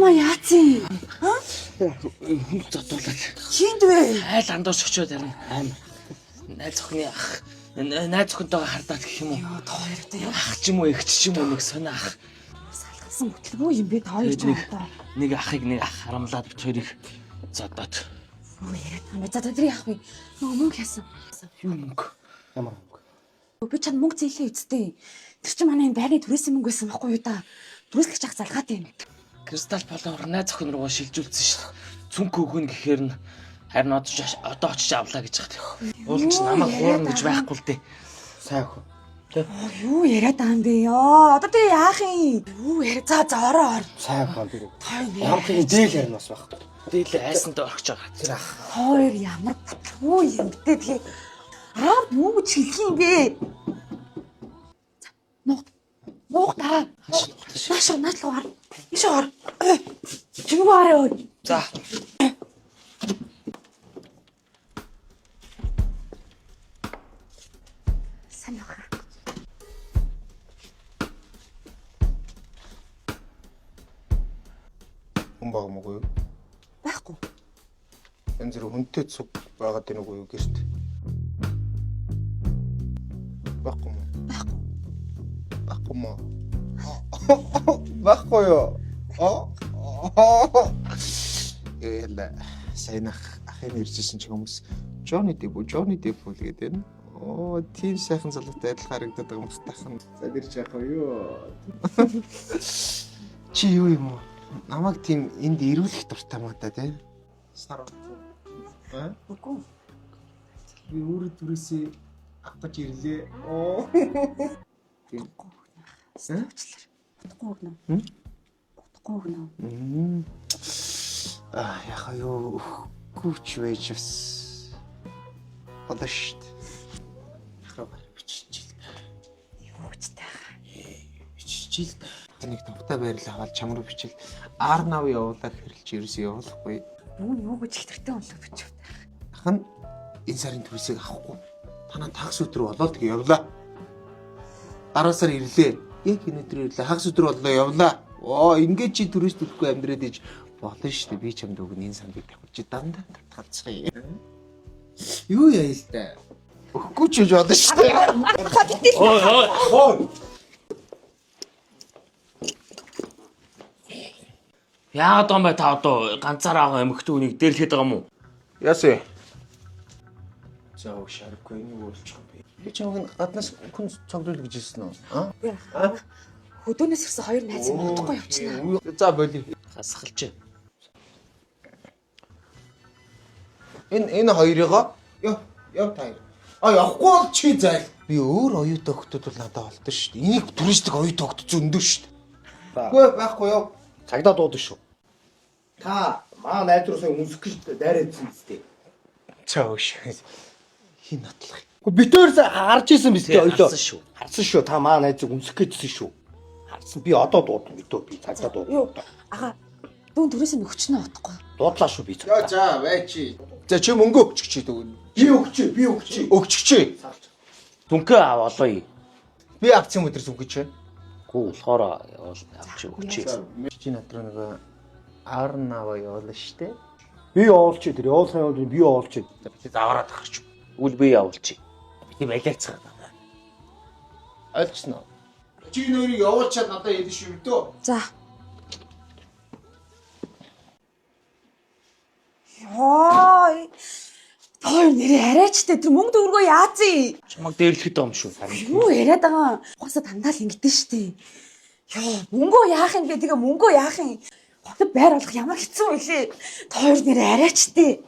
намаа яац юм? Хүн зодуулаад. Хинд вэ? Айл андуус өчөөд харна. Найз охины ах. Найз охинтойгоо хардаад гэх юм уу? Йоо та хоёртой яа. Ах ч юм уу, эгч ч юм уу нэг сонио ах. Салгасан хөтөлбөө юм бэ та хоёр ч одоо. Нэг ахыг нэг ах харамлаад бит хоёрыг зодоод. Юу яриад юм бэ? За тэрийг ах би. Нөгөө мөнгө яасан. Юу мөнгө? Ямар мөнгө? Би чанд мөнгө зээлээ үсттэй. Тэр чинь манай энэ байрны түрээсийн мөнгө байсан байхгүй юу та? Түрээслэгч ах залгаатай юм. Кристал полоор найз охин руугаа шилжүүлсэн шүү дээ. Цүнх өгөн гэхээр нь харин одоо очиж авлаа гэж байгаа. Уул ч намайг хуурна гэж байхгүй л дээ. Сайн охин. Тэ? Юу яриад байгаа юм бэ ёо? Одоо тэгээ яах юм? Юу яриа за ороо. Сайн хон би. Хоёр Дээл ярина бас байхгүй. Дээлээ айсанд орхиж байгаа. Тэр ах. хоёр ямар бүтлгүй юм бэ тэгээ. Мөнгө чилэх юм бэ? Нуух та. Нааш наачлуугаар. Иш ор. Чимгаараа. За. Сайн байна. Хүн баг мөгүй юу? Байхгүй. Янз бүр хүнтэй цуг байгаад байна уу юу гэрт? Байхгүй мó. Байхгүй. Байхгүй мó. Байхгүй юу? Яла сайн ахын иржсэн ч хүмүүс Johnny Depp л гэдэг нь. Оо, тийм сайхан залуутай адил харагдаад байгаа юм тахын. За ирж яах вэ юу? Чи юу юм уу? Намайг тийм энд ирүүлэх дуртай маа та тий. Сар. Үгүй. Би өөрөө түрээсээ авах гэж ирлээ. Оо. Утгагүй гэнэ. Утгагүй гэнэ. Яха юу гүч вэж бас. Подожди. Хавар биччихэл. Юу ч таа. Биччихэл. Тэнийг тавтай байрлал аваад чам руу бичээл. Арнав явуулаад хэрэлж ерөөсөө явуулахгүй. Юу гэж ихтэй онлог бичв. Ахын энэ сарын түрээсийг авахгүй. Танаа тагс өдөр болоод тэгээ явлаа. Дараа сар ирлээ. Яг энэ өдөр ирлээ. Хагас өдөр боллоо явлаа. Оо ингээд чи түрээс төлөхгүй амьдраад иж болно шүү дээ. Би чамд өгнө энэ санд тавьчих чи дандаа татгалцгий. Юу яа л та. Өгөхгүй ч гэж болно шүү дээ. Ой. Яагаад юм бэ та одоо ганцаараа байгаа эмэгтэй хүнийг дээрлэхэд байгаа юм уу? Яасан. Заа шарахгүй энэ үйлчих юм бэ. Би чамд гаднаас хүн цогцол гэж хэлсэн үү? Хөдөөнөөс ирсэн хоёр найз юм утгагүй явчихна. За болий. Хасгалж. Энэ хоёрыгоо яв та. Явахгүй бол чи зайл. Би өөр оюутай хүмүүс бол надад олдсон шүү дээ. Энийг туристик оюутай хүмүүс зөндөө шүү дээ. Үгүй байхгүй яв. Цагдаа дуудаж шүү. Та маа найзруусаа үнсэх гэж дайраадсан зү. Цааш. Хин натлах. Битээр харж исэн биз дээ ойлоо. Харсан шүү. Харсан шүү. Та маа найзыг үнсэх гэжсэн шүү. Харсан. Би одоо дуудсан битөө би цагдаа дууд. Юу ага дүүн түрээсээ нөхчнөө утгагүй. Дуудлаа шүү би. За бай чи. За чи мөнгө өгчих чи дөгөн. Би өгч. Өгчих чи. Дүнхээ аваалаа. Би авцсан өдрөөс өгч байна. Гүү болохоор авч өгч. Чи надруу нэг арнава явуулна штэ. Би явуулч тэр явуулахын үед би явуулч. Би завараад ахарч. Үл би явуулчих. Би байлаацгаа. Ойлгосноо. Чи нөрийг явуулчаад надад хэлж шүү дөө. За. Йой. Хоёр нэрээ арайчтай тэр мөнгө дөргөө яац юм? Чамаг дээрлэхэд байгаа юм шүү. Юу яриад байгаа? Угаасаа дандаа л ингэдэж штэ. Йоо, мөнгөө яах юм бэ? Тэгээ мөнгөө яах юм? Хотод байр болох ямар хэцүү вэ? Та хоёр нэрээ арайчтай.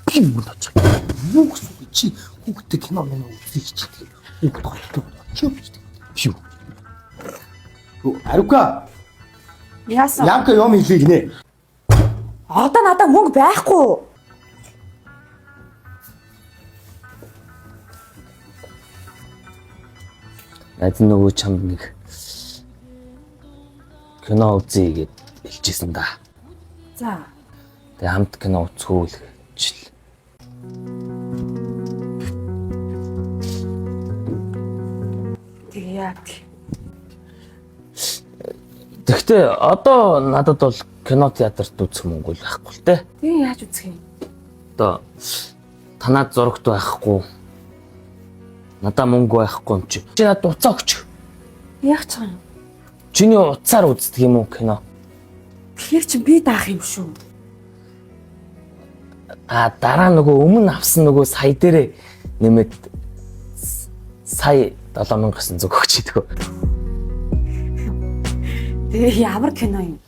Би мөн очих. Юу гэсэн бэ чи хүүхдээ кино мөн үзэж чи. Хүүхдээ толтой. Чи юу? Арука. Яасан? Янка юм хэлээ гинэ. Одоо надад мөнгө байхгүй. Найз нөгөө чамд нэг кино үзье гэж хэлчихсэн да. За. Тэгээ хамт кино үзэхүүл гэжл. Тэгээ яа. Гэхдээ одоо надад бол кино театрт үзэх мөнгө байхгүй л те. Тэгээ яаж үзэх юм? Одоо танаад зурагт байхгүй. Надаа мөнгө байхгүй юм чи. Чи надад уцаа өгч. Яах ч юм. Чиний уцаар үздэг юм уу кино? Тэгэхээр чи би даах юм шүү. Дараа нөгөө өмнө авсан нөгөө сая дээрээ нэмээд сая 7900 өгч идэгөө. Тэгээ ямар кино юм?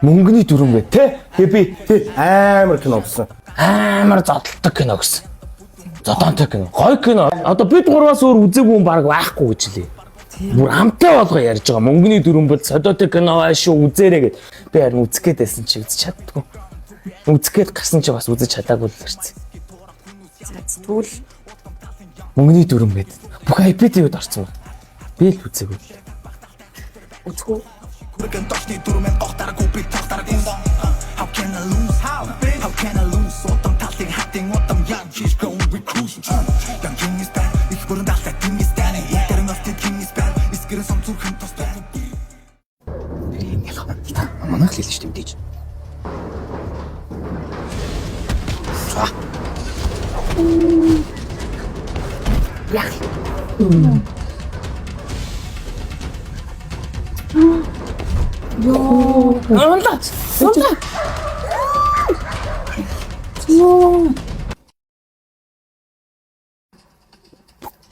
Мөнгөний дүрэн бай те. Тэгээ би амар кино үзсэн. Амар зодтолдог кино гэсэн. Зодонтой кино. Гоё кино. Одоо бид гурваас өөр үзээгүй хүн баг байхгүй гэж лээ. Бүр амтаа болгоо ярьж байгаа. Мөнгөний дүрэн бол содотой кино аа шүү үзээрэй гэд. Би харин үзэх гээдсэн чи үзэж чаддгүй. Үзэх гээд гарсан чи бас үзэж чадаагүй л хэрцээ. Тэгвэл Мөнгөний дүрэн байд. Бүх IPTV-д орсон байна. Би л үзээгүй. үзгүй. How can I lose? How can I lose? 어떤 탈링 하팅 어떤 양치's going recruit. 양king is bad. Ich wurde nach der Ding ist deine. Der noch der King is bad. Ist gerät am Zug und das bad. Манайх л хэлж тэмдэж. За.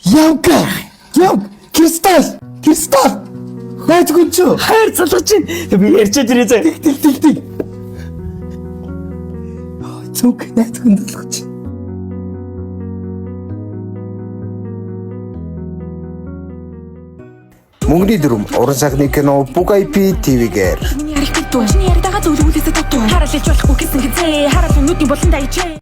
Явка! Яв! Кристал! Найдгүй ч. Хайр залгаж байна. Би ярьчаад ирээ заа. Тэг. Зүг найдгүй залгаж. Мөнгөний дүрм уран сайхны кино Бүх IPTV-гээр Миний ярих гэдэг. Чиний яриагаа зөвлөлөөсөө татуу. Хараад илж болохгүй гэсэн хэзээ. Хараад нүдний болон дайжээ.